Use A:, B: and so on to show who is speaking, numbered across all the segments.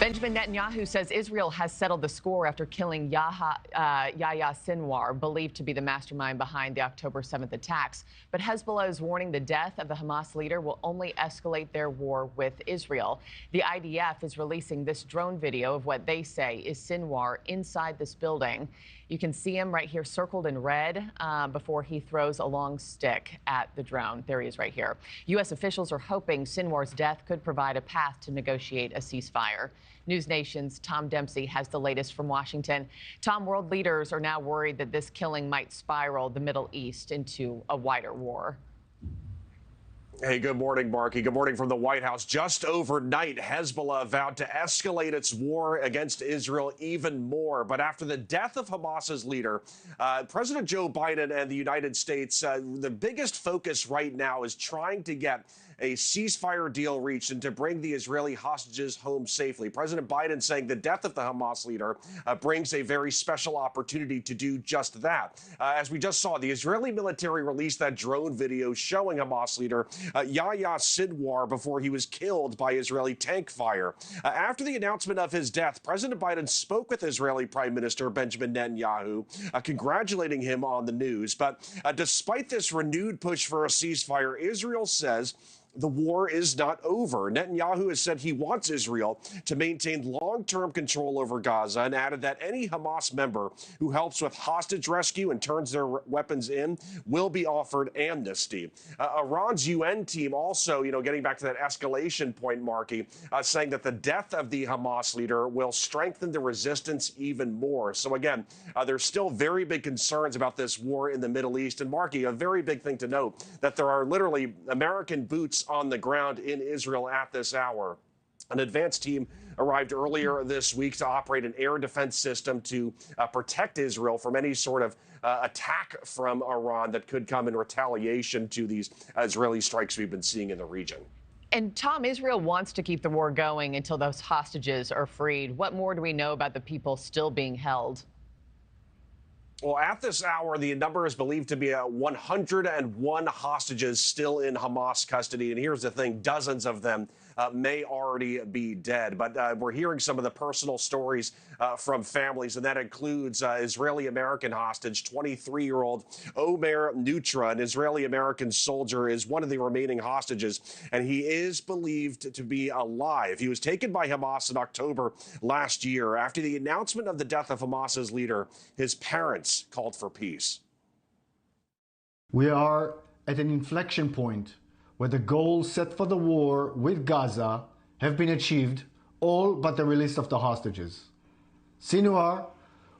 A: Benjamin Netanyahu says Israel has settled the score after killing Yahya Sinwar, believed to be the mastermind behind the October 7th attacks. But Hezbollah is warning the death of the Hamas leader will only escalate their war with Israel. The IDF is releasing this drone video of what they say is Sinwar inside this building. You can see him right here circled in red before he throws a long stick at the drone. There he is right here. U.S. officials are hoping Sinwar's death could provide a path to negotiate a ceasefire. NewsNation's Tom Dempsey has the latest from Washington. Tom, world leaders are now worried that this killing might spiral the Middle East into a wider war.
B: Hey, good morning, Markie. Good morning from the White House. Just overnight, Hezbollah vowed to escalate its war against Israel even more. But after the death of Hamas's leader, President Joe Biden and the United States, the biggest focus right now is trying to get a ceasefire deal reached and to bring the Israeli hostages home safely. President Biden saying the death of the Hamas leader brings a very special opportunity to do just that. As we just saw, the Israeli military released that drone video showing Hamas leader Yahya Sinwar before he was killed by Israeli tank fire. After the announcement of his death, President Biden spoke with Israeli Prime Minister Benjamin Netanyahu, congratulating him on the news. But despite this renewed push for a ceasefire, Israel says the war is not over. Netanyahu has said he wants Israel to maintain long-term control over Gaza and added that any Hamas member who helps with hostage rescue and turns their weapons in will be offered amnesty. Iran's UN team also, getting back to that escalation point, Markie, saying that the death of the Hamas leader will strengthen the resistance even more. So again, there's still very big concerns about this war in the Middle East. And Markie, a very big thing to note that there are literally American boots on the ground in Israel at this hour. An advanced team arrived earlier this week to operate an air defense system to protect Israel from any sort of attack from Iran that could come in retaliation to these Israeli strikes we've been seeing in the region.
A: And Tom, Israel wants to keep the war going until those hostages are freed. What more do we know about the people still being held?
B: Well, at this hour, the number is believed to be 101 hostages still in Hamas custody. And here's the thing, dozens of them may already be dead. But we're hearing some of the personal stories from families, and that includes Israeli-American hostage, 23-year-old Omer Nutra, an Israeli-American soldier, is one of the remaining hostages, and he is believed to be alive. He was taken by Hamas in October last year. After the announcement of the death of Hamas's leader, his parents called for peace.
C: We are at an inflection point where the goals set for the war with Gaza have been achieved, all but the release of the hostages. Sinwar,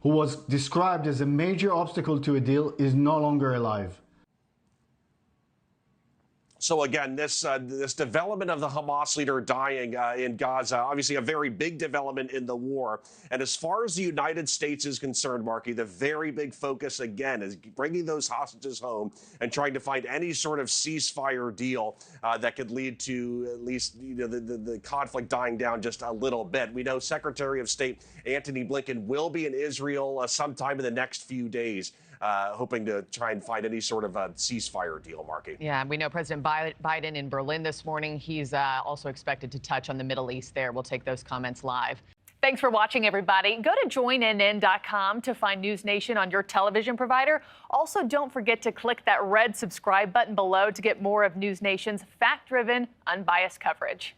C: who was described as a major obstacle to a deal, is no longer alive.
B: So again, this development of the Hamas leader dying in Gaza, obviously a very big development in the war. And as far as the United States is concerned, Markie, the very big focus again is bringing those hostages home and trying to find any sort of ceasefire deal that could lead to at least the conflict dying down just a little bit. We know Secretary of State Antony Blinken will be in Israel sometime in the next few days, hoping to try and find any sort of a ceasefire deal, Markie.
A: Yeah, we know President Biden in Berlin this morning. He's also expected to touch on the Middle East there. We'll take those comments live. Thanks for watching, everybody. Go to joinnn.com to find NewsNation on your television provider. Also, don't forget to click that red subscribe button below to get more of NewsNation's fact-driven, unbiased coverage.